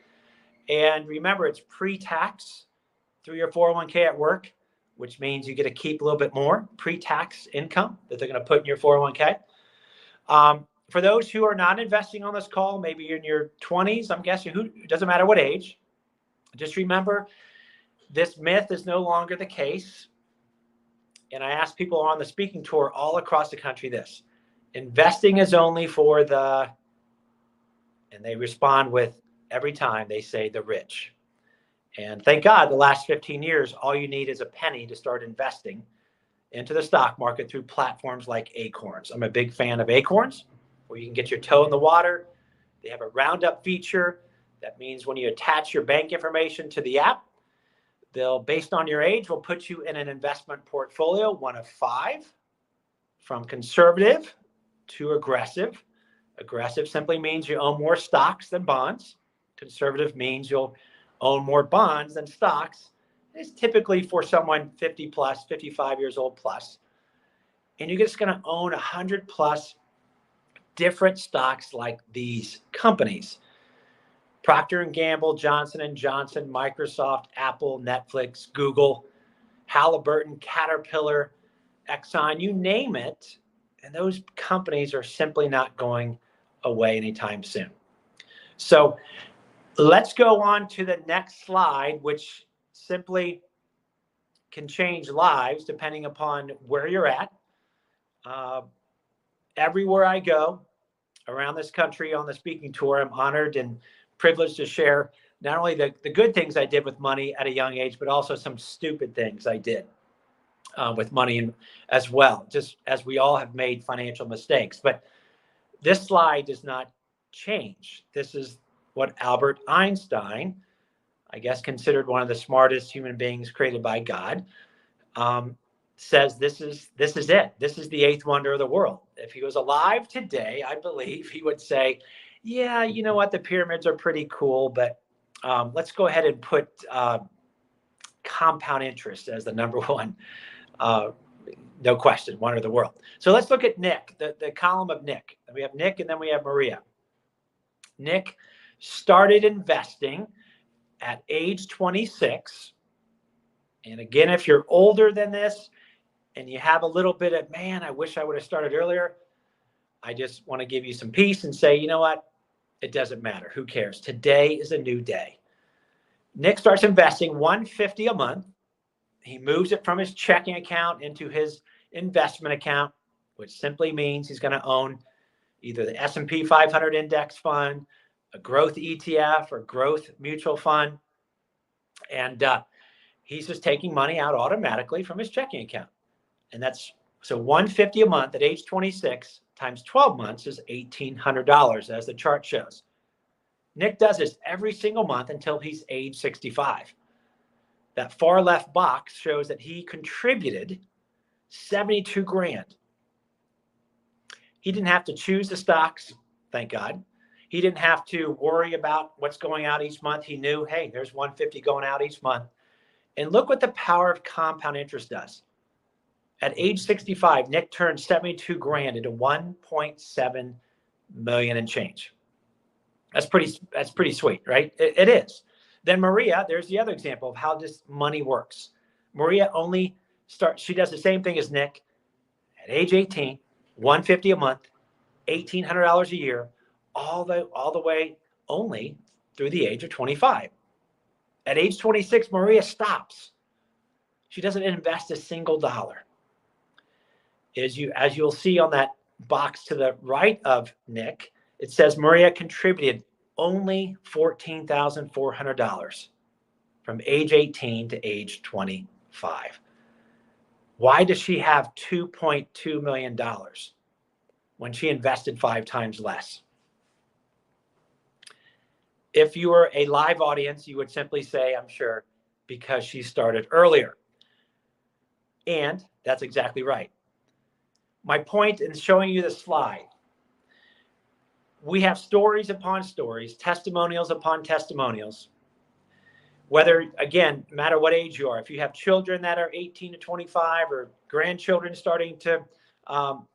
And remember, it's pre-tax through your 401k at work, which means you get to keep a little bit more pre-tax income that they're going to put in your 401k. For those who are not investing on this call, maybe you're in your 20s, I'm guessing, it doesn't matter what age. Just remember, this myth is no longer the case. And I ask people on the speaking tour all across the country this: investing is only for the, and they respond with, every time they say, the rich. And thank God the last 15 years, all you need is a penny to start investing into the stock market through platforms like Acorns. I'm a big fan of Acorns, where you can get your toe in the water. They have a roundup feature. That means when you attach your bank information to the app, they'll, based on your age, will put you in an investment portfolio, one of 5, from conservative to aggressive. Aggressive simply means you own more stocks than bonds. Conservative means you'll own more bonds than stocks. It's typically for someone 50 plus, 55 years old plus. And you're just going to own 100 plus different stocks like these companies: Procter & Gamble, Johnson & Johnson, Microsoft, Apple, Netflix, Google, Halliburton, Caterpillar, Exxon, you name it. And those companies are simply not going away anytime soon. So let's go on to the next slide, which simply can change lives depending upon where you're at. Everywhere I go around this country on the speaking tour, I'm honored and privileged to share not only the good things I did with money at a young age, but also some stupid things I did with money as well, just as we all have made financial mistakes. But this slide does not change. This is what Albert Einstein, I guess considered one of the smartest human beings created by God, says this is it. This is the 8th wonder of the world. If he was alive today, I believe he would say, yeah, you know what, the pyramids are pretty cool, but let's go ahead and put compound interest as the number one, no question, wonder of the world. So let's look at Nick, the column of Nick. We have Nick and then we have Maria. Nick started investing at age 26. And again, if you're older than this and you have a little bit of, man, I wish I would have started earlier, I just want to give you some peace and say, you know what? It doesn't matter. Who cares? Today is a new day. Nick starts investing $150 a month. He moves it from his checking account into his investment account, which simply means he's going to own either the S&P 500 index fund, a growth ETF, or growth mutual fund. And he's just taking money out automatically from his checking account. And that's, so $150 a month at age 26 times 12 months is $1,800, as the chart shows. Nick does this every single month until he's age 65. That far left box shows that he contributed 72 grand. He didn't have to choose the stocks, thank God. He didn't have to worry about what's going out each month. He knew, hey, there's 150 going out each month. And look what the power of compound interest does. At age 65, Nick turned 72 grand into 1.7 million and change. That's pretty sweet, right? It is. Then Maria, there's the other example of how this money works. Maria she does the same thing as Nick. At age 18, $150 a month, $1,800 a year, all the way only through the age of 25. At age 26, Maria stops. She doesn't invest a single dollar. As you'll see on that box to the right of Nick, it says Maria contributed only $14,400 from age 18 to age 25. Why does she have $2.2 million when she invested 5 times less? If you were a live audience, you would simply say, I'm sure, because she started earlier. And that's exactly right. My point in showing you the slide, we have stories upon stories, testimonials upon testimonials. Whether, again, no matter what age you are, if you have children that are 18 to 25 or grandchildren starting to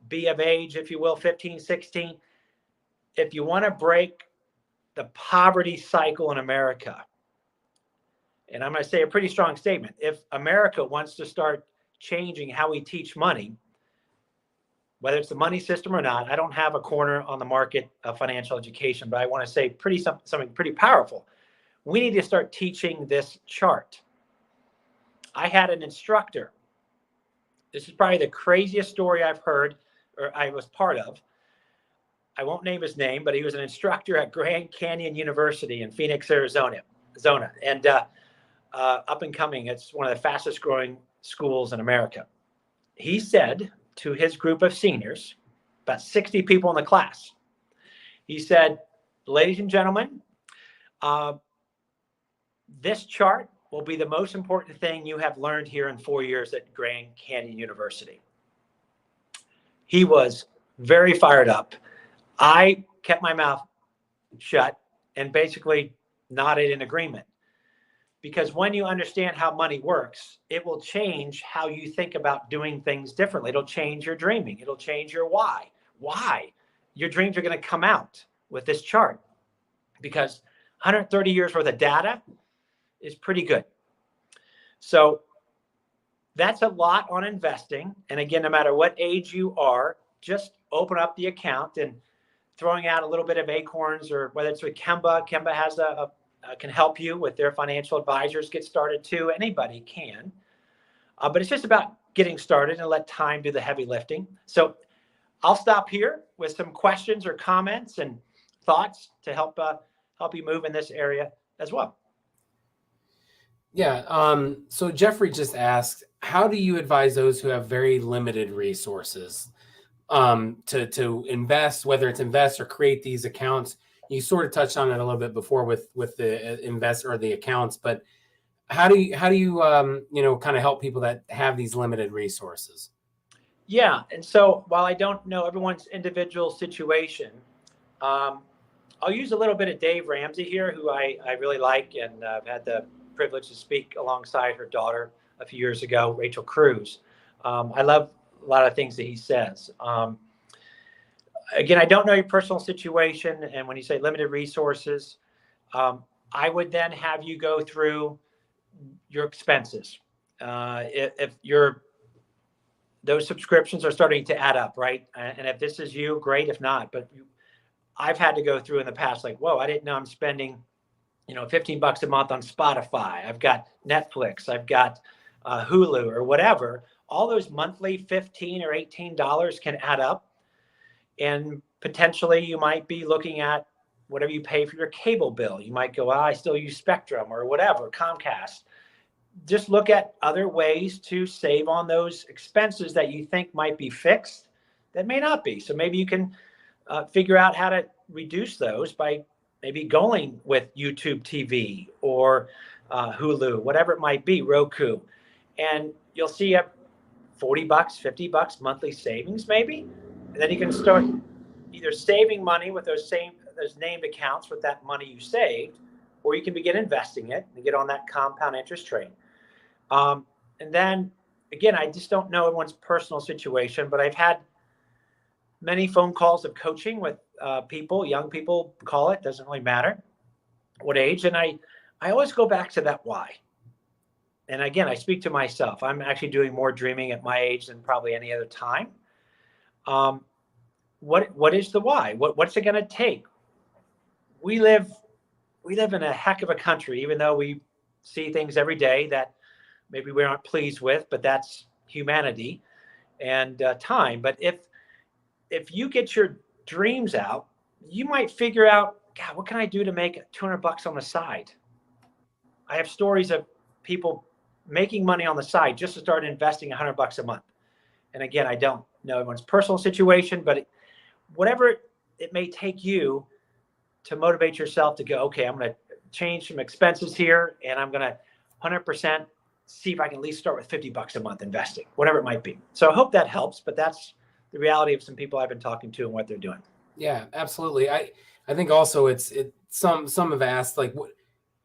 be of age, if you will, 15, 16, if you want to break the poverty cycle in America, and I'm going to say a pretty strong statement, if America wants to start changing how we teach money, whether it's the money system or not, I don't have a corner on the market of financial education, but I want to say something pretty powerful. We need to start teaching this chart. I had an instructor. This is probably the craziest story I've heard or I was part of. I won't name his name, but he was an instructor at Grand Canyon University in Phoenix, Arizona. And up and coming, it's one of the fastest growing schools in America. He said to his group of seniors, about 60 people in the class, he said, ladies and gentlemen, this chart will be the most important thing you have learned here in 4 years at Grand Canyon University. He was very fired up. I kept my mouth shut and basically nodded in agreement. Because when you understand how money works, it will change how you think about doing things differently. It'll change your dreaming. It'll change your why. Why? Your dreams are going to come out with this chart because 130 years worth of data is pretty good. So that's a lot on investing. And again, no matter what age you are, just open up the account and throwing out a little bit of acorns, or whether it's with Kemba. Kemba has can help you with their financial advisors get started too. Anybody can. But it's just about getting started and let time do the heavy lifting. So I'll stop here with some questions or comments and thoughts to help you move in this area as well. Yeah. So Jeffrey just asked, how do you advise those who have very limited resources to invest, whether it's invest or create these accounts? You sort of touched on it a little bit before with the invest or the accounts, but how do you kind of help people that have these limited resources? Yeah. And so while I don't know everyone's individual situation, I'll use a little bit of Dave Ramsey here, who I really like, and I've had the privilege to speak alongside her daughter a few years ago, Rachel Cruz. I love a lot of things that he says. Again, I don't know your personal situation, and when you say limited resources, I would then have you go through your expenses. If those subscriptions are starting to add up, right? And if this is you, great. If not, but I've had to go through in the past, like, whoa, I didn't know I'm spending, $15 a month on Spotify. I've got Netflix. I've got Hulu or whatever. All those monthly $15 or $18 can add up. And potentially you might be looking at whatever you pay for your cable bill. You might go, I still use Spectrum or whatever, Comcast. Just look at other ways to save on those expenses that you think might be fixed that may not be. So maybe you can figure out how to reduce those by maybe going with YouTube TV or Hulu, whatever it might be, Roku. And you'll see a $40, $50 monthly savings maybe. And then you can start either saving money with those named accounts with that money you saved, or you can begin investing it and get on that compound interest train. And then again, I just don't know everyone's personal situation, but I've had many phone calls of coaching with people, young people call it, doesn't really matter what age. And I always go back to that why. And again, I speak to myself. I'm actually doing more dreaming at my age than probably any other time. What is the why? What's it going to take? We live in a heck of a country, even though we see things every day that maybe we aren't pleased with, but that's humanity and time. But if if you get your dreams out, you might figure out, God, what can I do to make $200 on the side? I have stories of people making money on the side just to start investing $100 a month. And again, I don't know everyone's personal situation, but whatever it may take you to motivate yourself to go, okay, I'm going to change some expenses here, and I'm going to 100% see if I can at least start with $50 a month investing, whatever it might be. So I hope that helps, but that's the reality of some people I've been talking to and what they're doing. Yeah, absolutely. I think also some have asked, like, what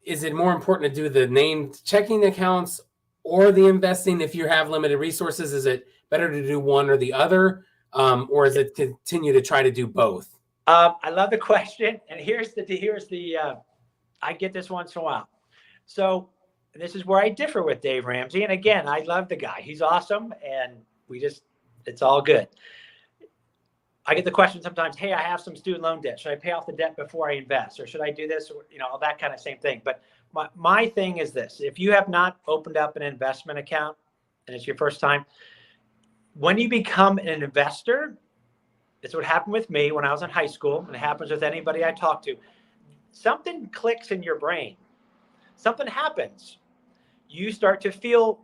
is it more important to do, the named checking accounts or the investing? If you have limited resources, is it better to do one or the other? Or is it continue to try to do both? I love the question. And here's the I get this once in a while. So this is where I differ with Dave Ramsey. And again, I love the guy. He's awesome. And it's all good. I get the question sometimes, hey, I have some student loan debt. Should I pay off the debt before I invest? Or should I do this? Or, all that kind of same thing. But my thing is this: if you have not opened up an investment account and it's your first time, when you become an investor, it's what happened with me when I was in high school, and it happens with anybody I talk to. Something clicks in your brain. Something happens. You start to feel,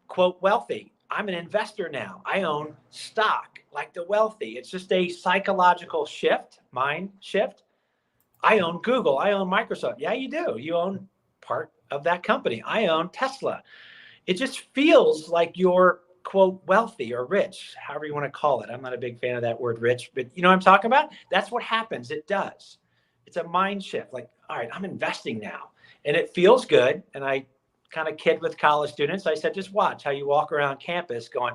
quote, wealthy. I'm an investor now. I own stock like the wealthy. It's just a psychological shift, mind shift. I own Google. I own Microsoft. Yeah, you do. You own part of that company. I own Tesla. It just feels like you're, quote, wealthy or rich, however you want to call it. I'm not a big fan of that word rich, but you know what I'm talking about? That's what happens. It does. It's a mind shift. Like, all right, I'm investing now. And it feels good. And I kind of kid with college students. I said, just watch how you walk around campus going,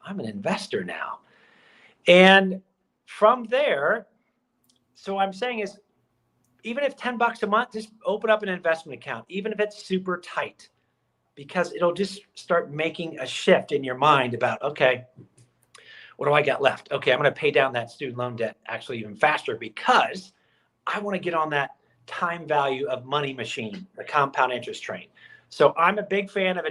I'm an investor now. And from there, so I'm saying is, even if $10 a month, just open up an investment account, even if it's super tight, because it'll just start making a shift in your mind about, okay, what do I got left? Okay, I'm going to pay down that student loan debt actually even faster because I want to get on that time value of money machine, the compound interest train. So I'm a big fan of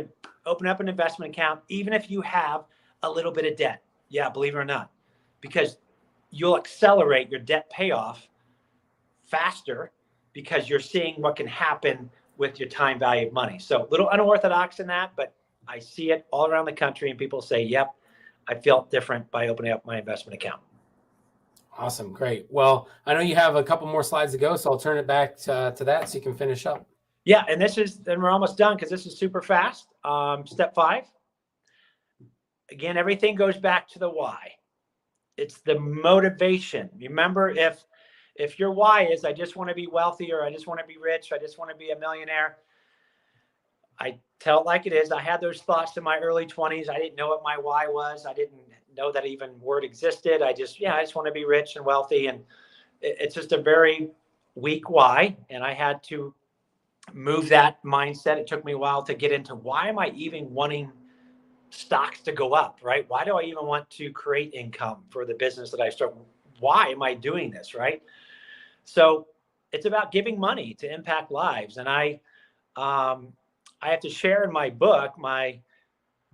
open up an investment account, even if you have a little bit of debt. Yeah, believe it or not, because you'll accelerate your debt payoff faster because you're seeing what can happen with your time value of money. So a little unorthodox in that, but I see it all around the country and people say, yep, I felt different by opening up my investment account. Awesome. Great. Well, I know you have a couple more slides to go, so I'll turn it back to that so you can finish up. Yeah. And we're almost done because this is super fast. Step 5. Again, everything goes back to the why. It's the motivation. Remember, if your why is, I just want to be wealthy, or I just want to be rich, I just want to be a millionaire, I tell it like it is. I had those thoughts in my early 20s. I didn't know what my why was. I didn't know that even word existed. I just want to be rich and wealthy. And it's just a very weak why. And I had to move that mindset. It took me a while to get into, why am I even wanting stocks to go up, right? Why do I even want to create income for the business that I start? Why am I doing this, right? So it's about giving money to impact lives. And I have to share in my book, my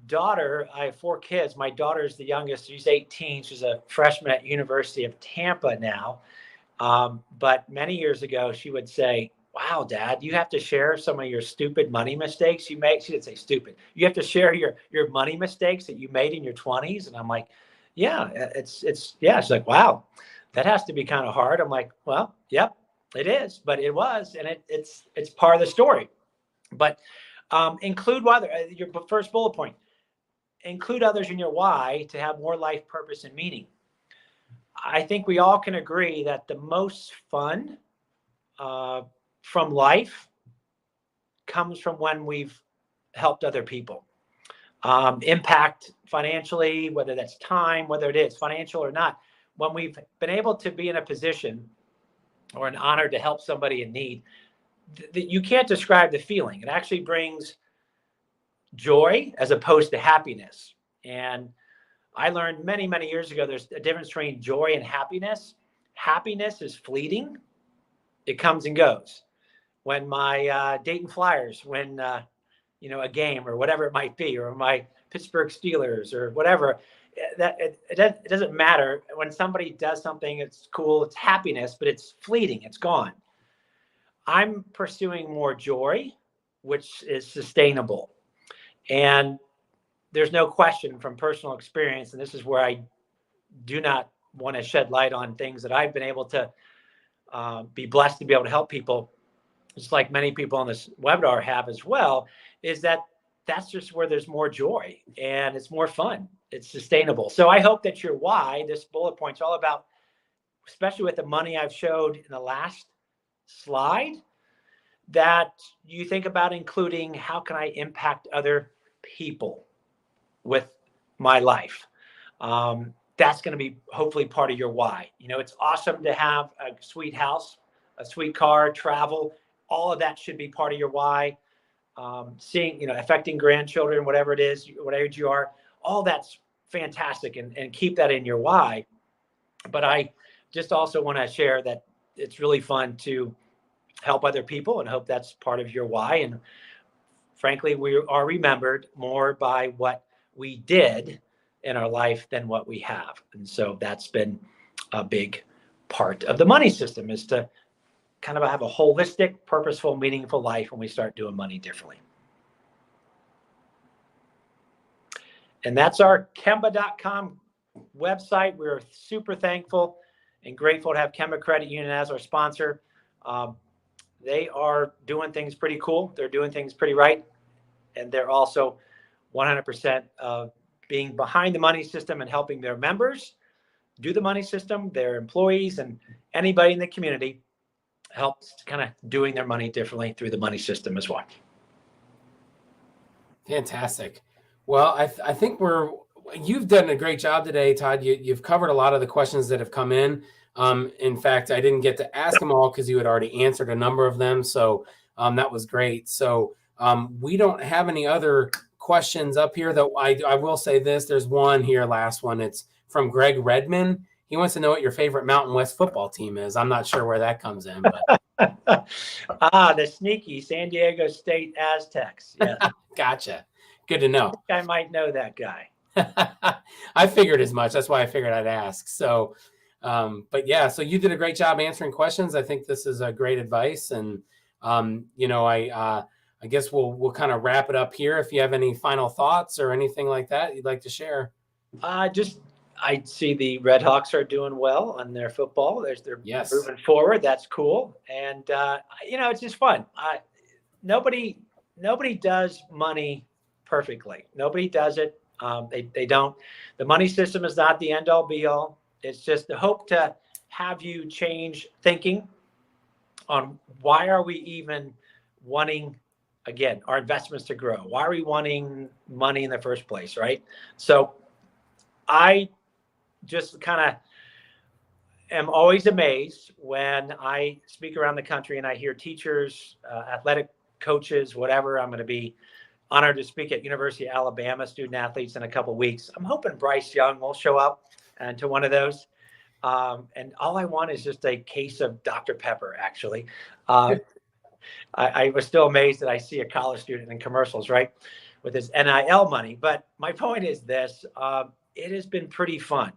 daughter, I have 4 kids. My daughter is the youngest. She's 18. She's a freshman at University of Tampa now. But many years ago, she would say, wow, Dad, you have to share some of your stupid money mistakes you make. She didn't say stupid. You have to share your money mistakes that you made in your 20s. And I'm like, yeah, yeah. She's like, wow, that has to be kind of hard. I'm like, well, yep, it is, but it was. And it's part of the story. But include your first bullet point, include others in your why to have more life purpose and meaning. I think we all can agree that the most fun from life comes from when we've helped other people. Impact financially, whether that's time, whether it is financial or not, when we've been able to be in a position or an honor to help somebody in need, you can't describe the feeling. It actually brings joy as opposed to happiness. And I learned many, many years ago, there's a difference between joy and happiness. Happiness is fleeting. It comes and goes. When my Dayton Flyers win, a game or whatever it might be, or my Pittsburgh Steelers or whatever, it doesn't matter when somebody does something. It's cool. It's happiness, but it's fleeting. It's gone. I'm pursuing more joy, which is sustainable. And there's no question from personal experience, and this is where I do not want to shed light on things that I've been able to be blessed to be able to help people, just like many people on this webinar have as well, is that that's just where there's more joy and it's more fun. It's sustainable. So I hope that your why, this bullet point's all about, especially with the money I've showed in the last slide, that you think about including how can I impact other people with my life. That's going to be hopefully part of your why. You know, it's awesome to have a sweet house, a sweet car, travel. All of that should be part of your why. Seeing, you know, affecting grandchildren, whatever it is, whatever age you are, all that's fantastic, and keep that in your why. But I just also want to share that it's really fun to help other people, and hope that's part of your why. And frankly, we are remembered more by what we did in our life than what we have. And so that's been a big part of the money system, is to kind of have a holistic, purposeful, meaningful life when we start doing money differently. And that's our Kemba.com website. We're super thankful and grateful to have Kemba Credit Union as our sponsor. They are doing things pretty cool. They're doing things pretty right. And they're also 100% being behind the money system and helping their members do the money system, their employees, and anybody in the community helps kind of doing their money differently through the money system as well. Fantastic. Well, I think you've done a great job today, Todd. You've covered a lot of the questions that have come in. In fact, I didn't get to ask them all because you had already answered a number of them. So that was great. So we don't have any other questions up here, though. I will say this. There's one here, last one. It's from Greg Redman. He wants to know what your favorite Mountain West football team is. I'm not sure where that comes in, but the sneaky San Diego State Aztecs. Yeah. Gotcha. Good to know. I might know that guy. I figured as much. That's why I figured I'd ask. So, but yeah, so you did a great job answering questions. I think this is a great advice. And, you know, I guess we'll kind of wrap it up here. If you have any final thoughts or anything like that you'd like to share. I see the Red Hawks are doing well on their football. They're moving forward. That's cool. And, you know, it's just fun. Nobody does money perfectly. Nobody does it. They don't. The money system is not the end all be all. It's just the hope to have you change thinking on why are we even wanting, again, our investments to grow? Why are we wanting money in the first place, right? So I just kind of am always amazed when I speak around the country and I hear teachers, athletic coaches, whatever. I'm going to be honored to speak at University of Alabama student athletes in a couple of weeks. I'm hoping Bryce Young will show up to one of those. And all I want is just a case of Dr. Pepper, actually. I was still amazed that I see a college student in commercials, right, with his NIL money. But my point is this. It has been pretty fun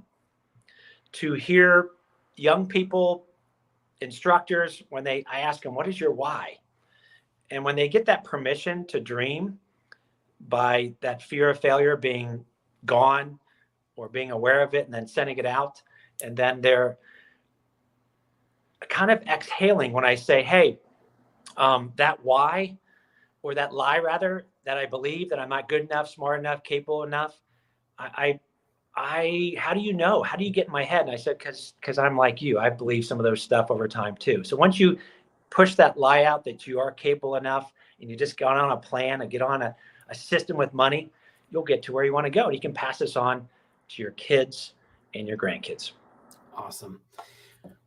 to hear young people, instructors, when I ask them, what is your why? And when they get that permission to dream by that fear of failure being gone or being aware of it and then sending it out, and then they're kind of exhaling when I say, hey, that why, or that lie rather, that I believe that I'm not good enough, smart enough, capable enough, how do you know? How do you get in my head? And I said, because I'm like you. I believe some of those stuff over time too. So once you push that lie out that you are capable enough and you just get on a plan and get on a system with money, you'll get to where you want to go. And you can pass this on to your kids and your grandkids. Awesome.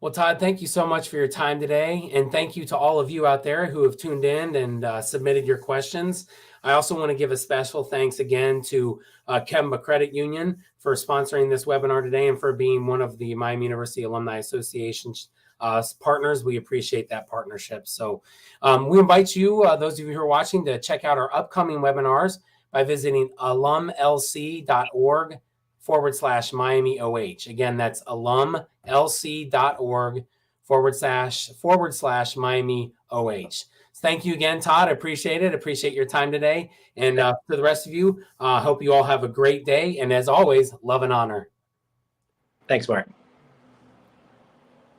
Well, Todd, thank you so much for your time today. And thank you to all of you out there who have tuned in and submitted your questions. I also want to give a special thanks again to Kemba Credit Union for sponsoring this webinar today and for being one of the Miami University Alumni Association's partners. We appreciate that partnership. So we invite you, those of you who are watching, to check out our upcoming webinars by visiting alumlc.org/ alum.lc.org/Miami OH. Again, that's alumlc.org/Miami OH. Thank you again, Todd. I appreciate it. Appreciate your time today. And for the rest of you, hope you all have a great day. And as always, love and honor. Thanks, Mark.